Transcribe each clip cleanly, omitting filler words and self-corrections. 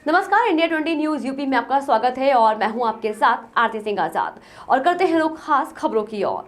नमस्कार, India 20 news UP में आपका स्वागत है और मैं हूं आपके साथ आरती सिंह आजाद। और करते हैं रुख खास खबरों की ओर।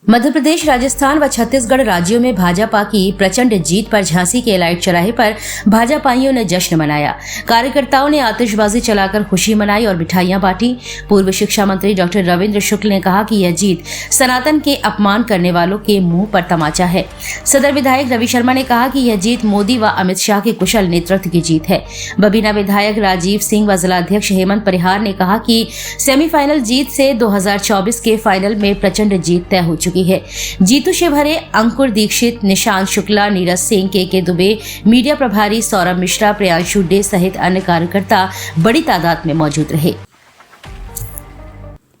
मध्य प्रदेश, राजस्थान व छत्तीसगढ़ राज्यों में भाजपा की प्रचंड जीत पर झांसी के एलाइट चौराहे पर भाजपाइयों ने जश्न मनाया। कार्यकर्ताओं ने आतिशबाजी चलाकर खुशी मनाई और मिठाइयां बांटी। पूर्व शिक्षा मंत्री डॉक्टर रविंद्र शुक्ल ने कहा कि यह जीत सनातन के अपमान करने वालों के मुंह पर तमाचा है। सदर विधायक रवि शर्मा ने कहा कि यह जीत मोदी व अमित शाह के कुशल नेतृत्व की जीत है। बबीना विधायक राजीव सिंह व जिलाध्यक्ष हेमंत परिहार ने कहा कि सेमीफाइनल जीत से 2024 के फाइनल में प्रचंड जीत तय हो चुकी है। जीतू से भरे अंकुर दीक्षित, निशांत शुक्ला, नीरज सिंह, के दुबे, मीडिया प्रभारी सौरभ मिश्रा, प्रियांशु डे सहित अन्य कार्यकर्ता बड़ी तादाद में मौजूद रहे।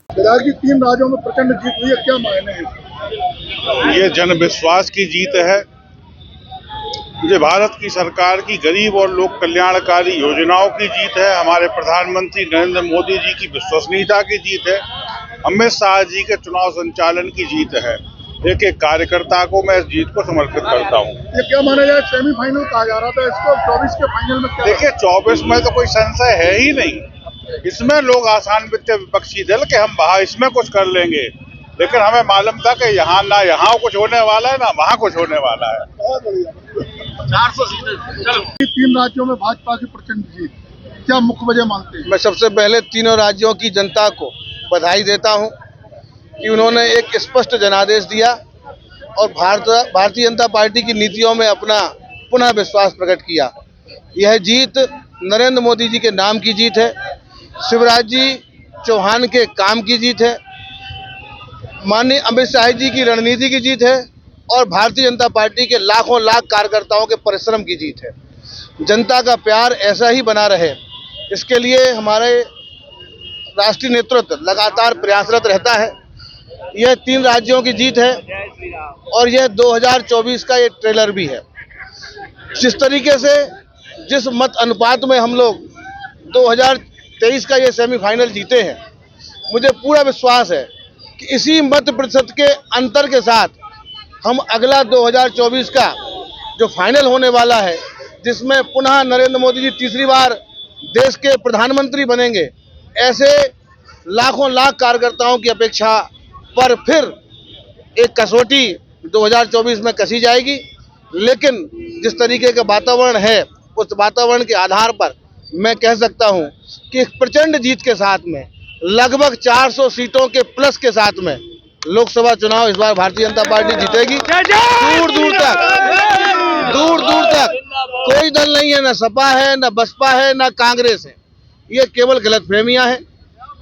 की 3 राज्यों में प्रचंड जीत हुई है, क्या मायने हैं? ये जन विश्वास की जीत है। ये भारत की सरकार की गरीब और लोक कल्याणकारी योजनाओं की जीत है। हमारे प्रधानमंत्री नरेंद्र मोदी जी की विश्वसनीयता की जीत है। अमित शाह जी के चुनाव संचालन की जीत है। एक एक कार्यकर्ता को मैं इस जीत को समर्पित करता हूँ। ये क्या माना जाए, सेमीफाइनल कहा जा रहा था इसको, 24 के फाइनल में क्या? देखिए, 24 में तो कोई संशय है ही नहीं। इसमें लोग आसान विपक्षी दल के हम वहाँ इसमें कुछ कर लेंगे, लेकिन हमें मालूम था कि यहाँ ना यहाँ कुछ होने वाला है ना वहाँ कुछ होने वाला है। बहुत बढ़िया। 400 सीटें 3 राज्यों में भाजपा की प्रचंड जीत, क्या मुख्य वजह मानते हैं? मैं सबसे पहले तीनों राज्यों की जनता को बधाई देता हूं कि उन्होंने एक स्पष्ट जनादेश दिया और भारतीय जनता पार्टी की नीतियों में अपना पुनः विश्वास प्रकट किया। यह जीत नरेंद्र मोदी जी के नाम की जीत है, शिवराज जी चौहान के काम की जीत है, माननीय अमित शाह जी की रणनीति की जीत है और भारतीय जनता पार्टी के लाखों लाख कार्यकर्ताओं के परिश्रम की जीत है। जनता का प्यार ऐसा ही बना रहे, इसके लिए हमारे राष्ट्रीय नेतृत्व लगातार प्रयासरत रहता है। यह 3 राज्यों की जीत है और यह 2024 का एक ट्रेलर भी है। जिस तरीके से जिस मत अनुपात में हम लोग 2023 का ये सेमीफाइनल जीते हैं, मुझे पूरा विश्वास है कि इसी मत प्रतिशत के अंतर के साथ हम अगला 2024 का जो फाइनल होने वाला है, जिसमें पुनः नरेंद्र मोदी जी तीसरी बार देश के प्रधानमंत्री बनेंगे, ऐसे लाखों लाख कार्यकर्ताओं की अपेक्षा पर फिर एक कसौटी 2024 में कसी जाएगी। लेकिन जिस तरीके का वातावरण है, उस वातावरण के आधार पर मैं कह सकता हूं कि एक प्रचंड जीत के साथ में लगभग 400 सीटों के प्लस के साथ में लोकसभा चुनाव इस बार भारतीय जनता पार्टी जीतेगी। दूर दूर तक कोई दल नहीं है, न सपा है, न बसपा है, न कांग्रेस है। ये केवल गलतफहमियां हैं।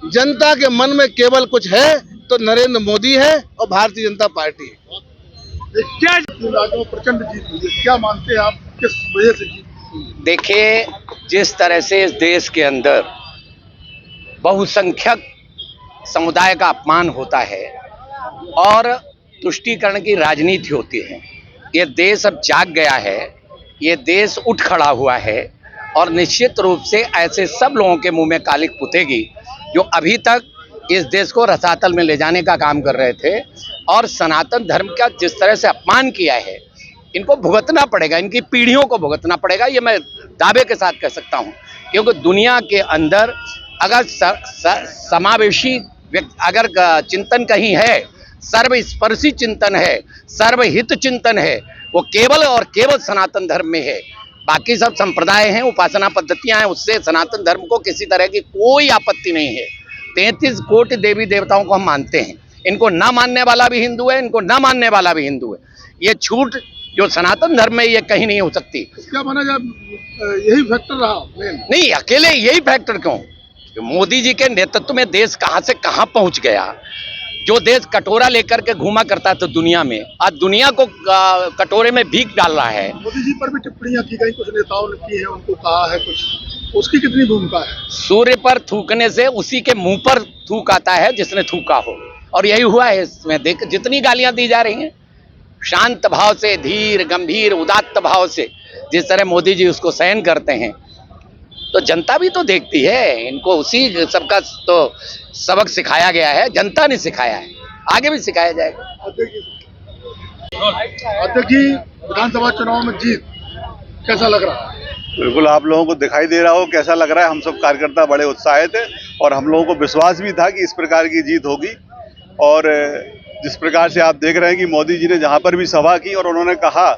जनता के मन में केवल कुछ है तो नरेंद्र मोदी है और भारतीय जनता पार्टी है। क्या 3 राज्यों में प्रचंड जीत हुई है, क्या मानते हैं आप, किस वजह से जीत हुई? देखिए, जिस तरह से इस देश के अंदर बहुसंख्यक समुदाय का अपमान होता है और तुष्टीकरण की राजनीति होती है, ये देश अब जाग गया है, ये देश उठ खड़ा हुआ है और निश्चित रूप से ऐसे सब लोगों के मुंह में कालिक पुतेगी जो अभी तक इस देश को रसातल में ले जाने का काम कर रहे थे और सनातन धर्म का जिस तरह से अपमान किया है, इनको भुगतना पड़ेगा, इनकी पीढ़ियों को भुगतना पड़ेगा। ये मैं दावे के साथ कह सकता हूँ, क्योंकि दुनिया के अंदर अगर समावेशी अगर चिंतन कहीं है, सर्वस्पर्शी चिंतन है, सर्वहित चिंतन है, वो केवल और केवल सनातन धर्म में है। बाकी सब संप्रदाय हैं, उपासना पद्धतियां हैं, उससे सनातन धर्म को किसी तरह की कोई आपत्ति नहीं है। 33 कोटि देवी देवताओं को हम मानते हैं, इनको ना मानने वाला भी हिंदू है, इनको ना मानने वाला भी हिंदू है। ये छूट जो सनातन धर्म में ये कहीं नहीं हो सकती। क्या माना जाए, यही फैक्टर रहा नहीं, अकेले यही फैक्टर क्यों? मोदी जी के नेतृत्व में देश कहां से कहां पहुंच गया। जो देश कटोरा लेकर के घूमा करता था दुनिया में, आज दुनिया को कटोरे में भीग डाल रहा है। मोदी जी पर भी टिप्पणियां की गई, कुछ नेताओं ने की है, उनको कहा है कुछ, उसकी कितनी भूमिका है? सूर्य पर थूकने से उसी के मुंह पर थूक आता है जिसने थूका हो, और यही हुआ है इसमें। देख, जितनी गालियां दी जा रही हैं, शांत भाव से, धीर गंभीर उदात्त भाव से जिस तरह मोदी जी उसको सहन करते हैं, तो जनता भी तो देखती है। इनको उसी सबका तो सबक सिखाया गया है, जनता ने सिखाया है, आगे भी सिखाया जाएगा। अध्यक्ष जी, विधानसभा चुनाव में जीत कैसा लग रहा है? बिल्कुल आप लोगों को दिखाई दे रहा हो कैसा लग रहा है। हम सब कार्यकर्ता बड़े उत्साहित थे और हम लोगों को विश्वास भी था कि इस प्रकार की जीत होगी। और जिस प्रकार से आप देख रहे हैं कि मोदी जी ने जहां पर भी सभा की और उन्होंने कहा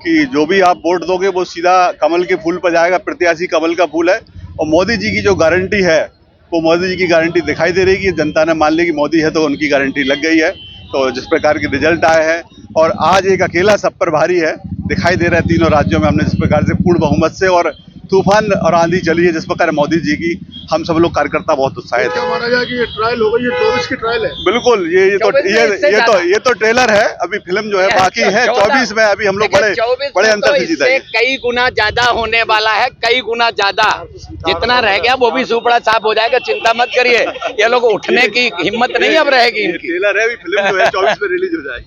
कि जो भी आप वोट दोगे वो सीधा कमल के फूल पर जाएगा, प्रत्याशी कमल का फूल है। और मोदी जी की जो गारंटी है वो मोदी जी की गारंटी दिखाई दे रही है कि जनता ने मान ली कि मोदी है तो उनकी गारंटी लग गई है। तो जिस प्रकार के रिजल्ट आए हैं और आज एक अकेला सब पर भारी है दिखाई दे रहा है। तीनों राज्यों में हमने जिस प्रकार से पूर्ण बहुमत से और तूफान और आंधी चली है जिस प्रकार मोदी जी की, हम सब लोग कार्यकर्ता बहुत उत्साहित क्या है। माना जाए कि ये ट्रायल हो गई, ये 24 की ट्रायल है? बिल्कुल ये तो ट्रेलर है, अभी फिल्म जो है बाकी है। 24 में अभी हम लोग बड़े अंतर से जीतेंगे। कई गुना ज्यादा होने वाला है, कई गुना ज्यादा। जितना रह गया वो भी सुपड़ा साफ हो जाएगा, चिंता मत करिए। ये लोग उठने की हिम्मत नहीं अब रहेगी इनकी। ट्रेलर है, अभी फिल्म जो है 24 में रिलीज हो जाएगी।